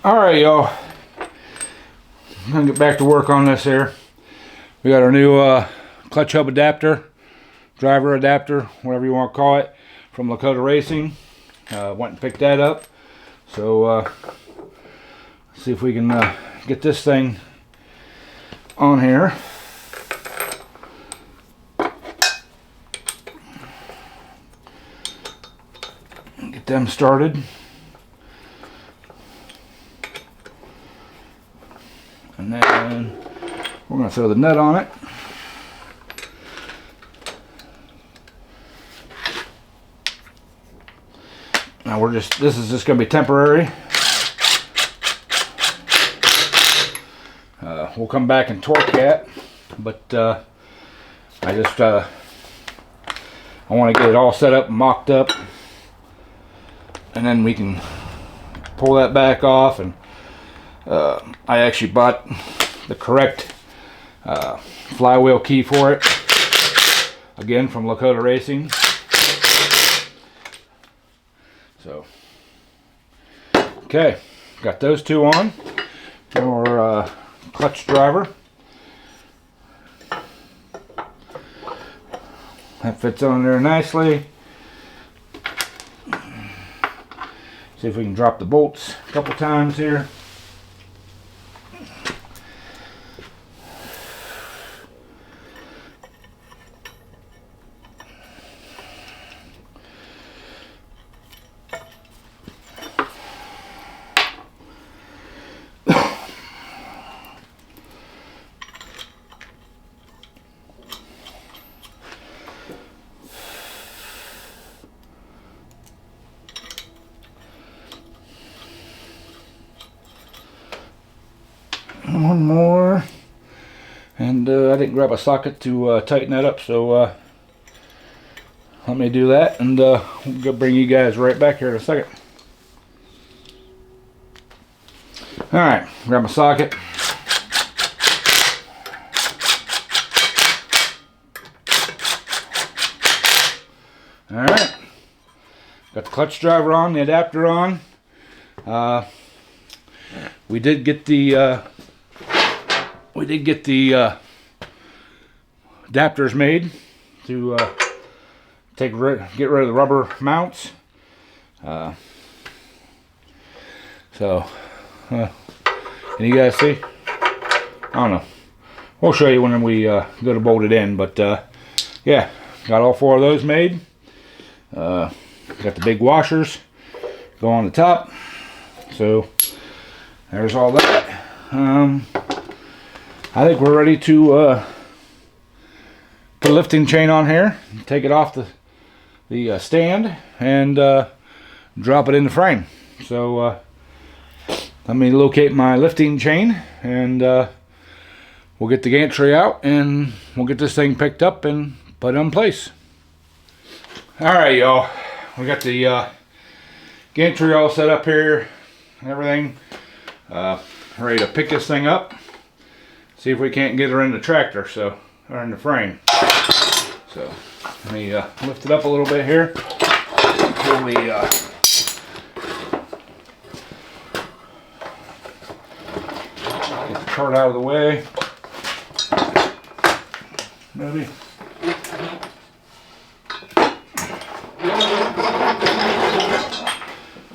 Alright, y'all. I'm gonna get back to work on this here. We got our new clutch hub adapter, driver adapter, whatever you want to call it, from Lakota Racing. Went and picked that up. So see if we can get this thing on here. Get them started. And then we're going to throw the nut on it. Now this is just going to be temporary. We'll come back and torque that, but I want to get it all set up and mocked up, and then we can pull that back off. And I actually bought the correct flywheel key for it, again from Lakota Racing. So, okay, got those two on. Our clutch driver. That fits on there nicely. See if we can drop the bolts a couple times here. One more, and I didn't grab a socket to tighten that up, so let me do that, and we'll bring you guys right back here in a second. Alright, grab my socket. Alright, got the clutch driver on, the adapter on. We did get the adapters made to get rid of the rubber mounts. Can you guys see? I don't know. We'll show you when we go to bolt it in, but yeah, got all four of those made. Got the big washers go on the top. So there's all that. I think we're ready to put a lifting chain on here, take it off the stand, and drop it in the frame. So let me locate my lifting chain, and we'll get the gantry out, and we'll get this thing picked up and put it in place. Alright, y'all, we got the gantry all set up here and everything, ready to pick this thing up, see if we can't get her in the tractor, or in the frame. So let me lift it up a little bit here before we get the cart out of the way. Maybe.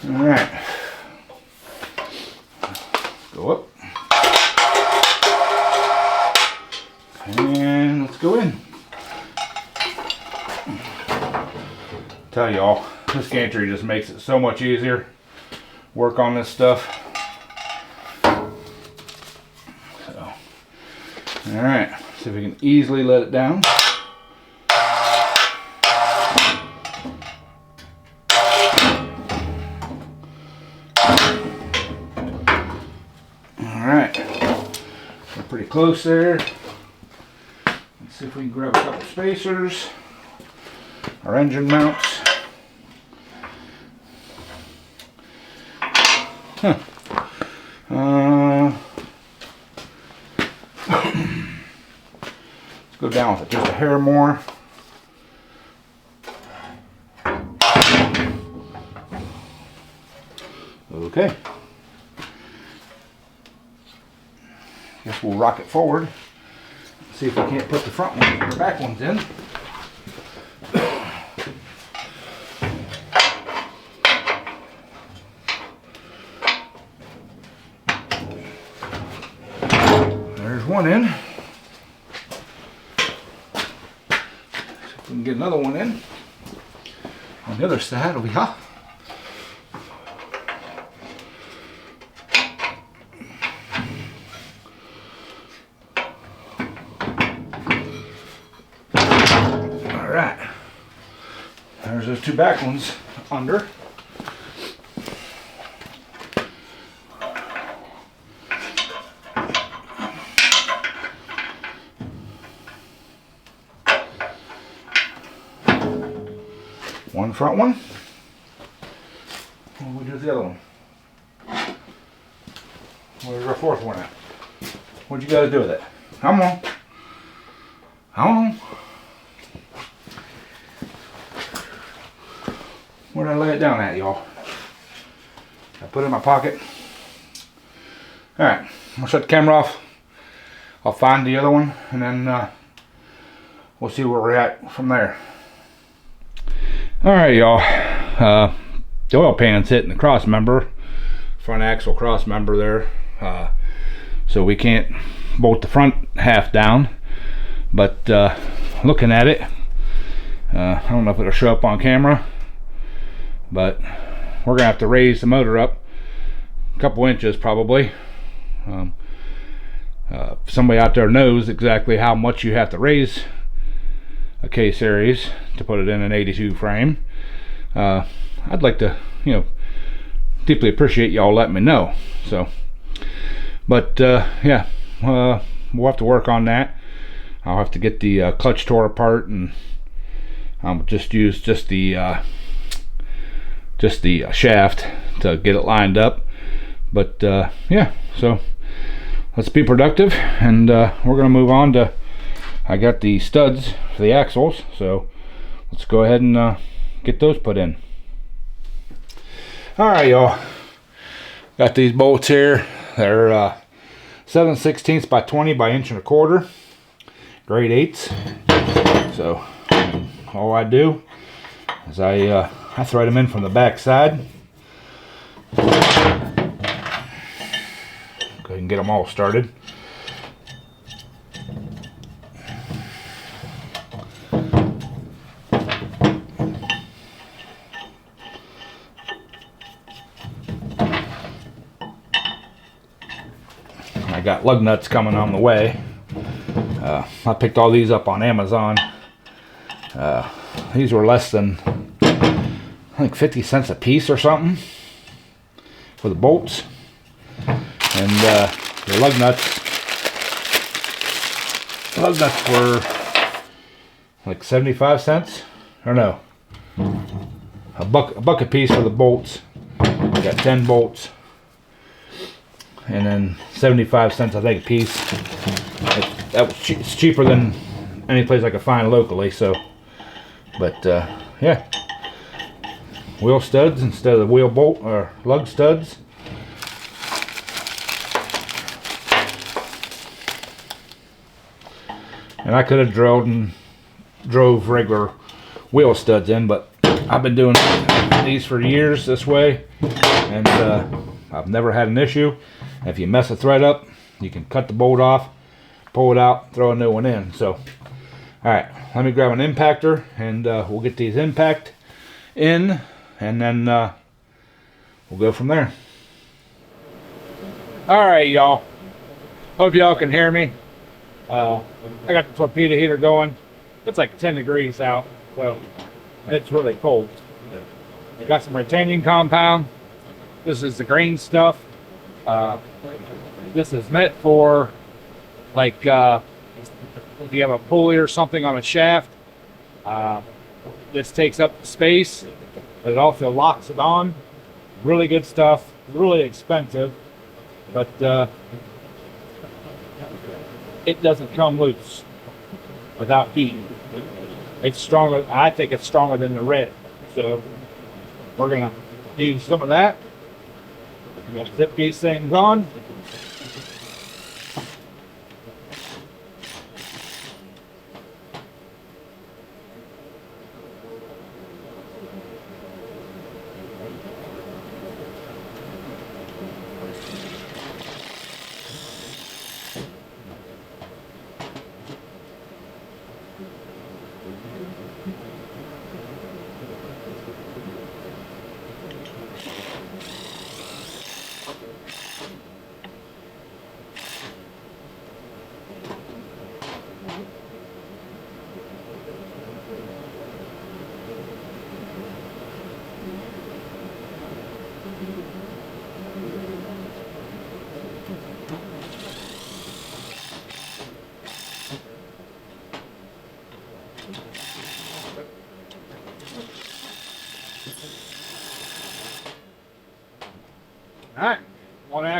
All right. Go up. And let's go in. Tell y'all, this gantry just makes it so much easier work on this stuff. So, all right, see if we can easily let it down. All right, we're pretty close there. Let's see if we can grab a couple spacers, our engine mounts. Let's go down with it just a hair more. Okay. Guess we'll rock it forward. See if we can't put the front one or back ones in. There's one in. See if we can get another one in. On the other side over here. Alright. There's those two back ones under. One front one. What do we do with the other one? Where's our fourth one at? What'd you guys do with it? Come on. Come on. Where did I lay it down at, y'all? I put it in my pocket. Alright, I'm gonna shut the camera off. I'll find the other one and then we'll see where we're at from there. Alright, y'all. The oil pan's hitting the cross member, front axle cross member there. So we can't bolt the front half down. But looking at it, I don't know if it'll show up on camera, but we're gonna have to raise the motor up a couple inches probably. If somebody out there knows exactly how much you have to raise a K-Series to put it in an 82 frame, I'd like to, deeply appreciate y'all letting me know. So, but yeah, we'll have to work on that. I'll have to get the clutch tore apart, and I'll just use the shaft to get it lined up. But yeah, so let's be productive, and we're gonna move on to, I got the studs for the axles, so let's go ahead and get those put in. Alright, y'all, got these bolts here. They're 7/16 by 20 by 1.25 inch, grade 8s. So all I do is I thread them in from the back side. Go ahead and get them all started. I got lug nuts coming on the way. I picked all these up on Amazon. These were less than, I think, 50 cents a piece or something for the bolts. And the lug nuts were like 75 cents, or no, a buck a piece for the bolts. I got 10 bolts, and then 75 cents I think a piece. That was it's cheaper than any place I could find locally. So, but yeah, wheel studs instead of wheel bolt or lug studs. And I could have drilled and drove regular wheel studs in, but I've been doing these for years this way, and I've never had an issue. If you mess a thread up, you can cut the bolt off, pull it out, throw a new one in. So, alright, let me grab an impactor, and we'll get these impact in, and then we'll go from there. Alright, y'all. Hope y'all can hear me. I got the torpedo heater going. It's like 10 degrees out, so it's really cold. I got some retaining compound. This is the green stuff. This is meant for, like, if you have a pulley or something on a shaft. This takes up the space, but it also locks it on. Really good stuff. Really expensive, but it doesn't come loose without heat. It's stronger. I think it's stronger than the red. So we're gonna use some of that. We're gonna zip these things on.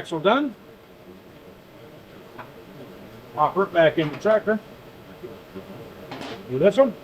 axle done. Pop it back in the tractor. Do this one.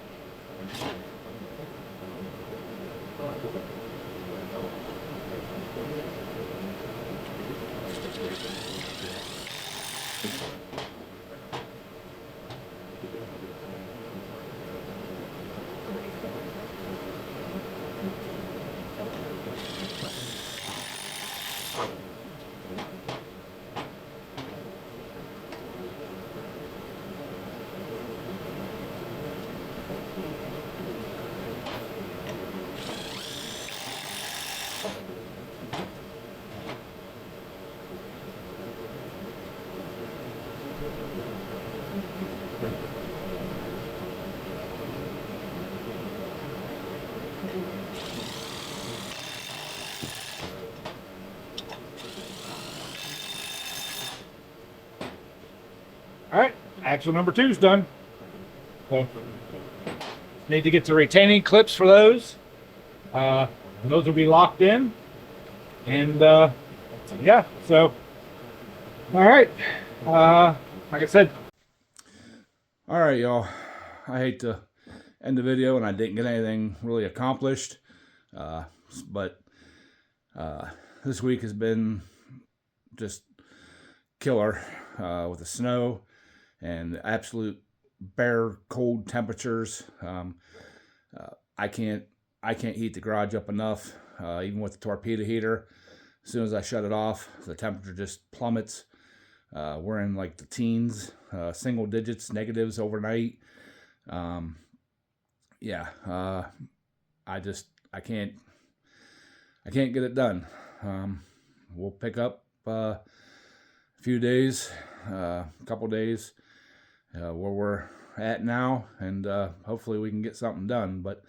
All right, axle number 2 is done. So, need to get the retaining clips for those. Those will be locked in. And yeah, so, all right. Like I said. All right, y'all. I hate to end the video and I didn't get anything really accomplished. But this week has been just killer with the snow and absolute bare cold temperatures. I can't heat the garage up enough, even with the torpedo heater. As soon as I shut it off, the temperature just plummets. We're in like the teens, single digits, negatives overnight. Yeah, I can't get it done. We'll pick up a few days, a couple days, where we're at now, and hopefully we can get something done. But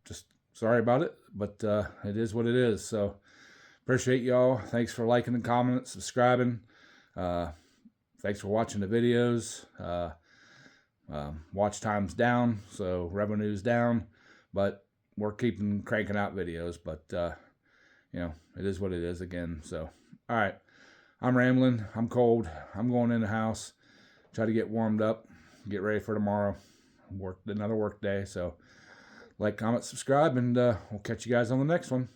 just sorry about it, but it is what it is. So appreciate y'all. Thanks for liking and commenting, subscribing. Thanks for watching the videos. Watch time's down, so revenue's down, but we're keeping cranking out videos. But you know, it is what it is again. So all right, I'm rambling, I'm cold, I'm going in the house, try to get warmed up, get ready for tomorrow, another work day. So like, comment, subscribe, and we'll catch you guys on the next one.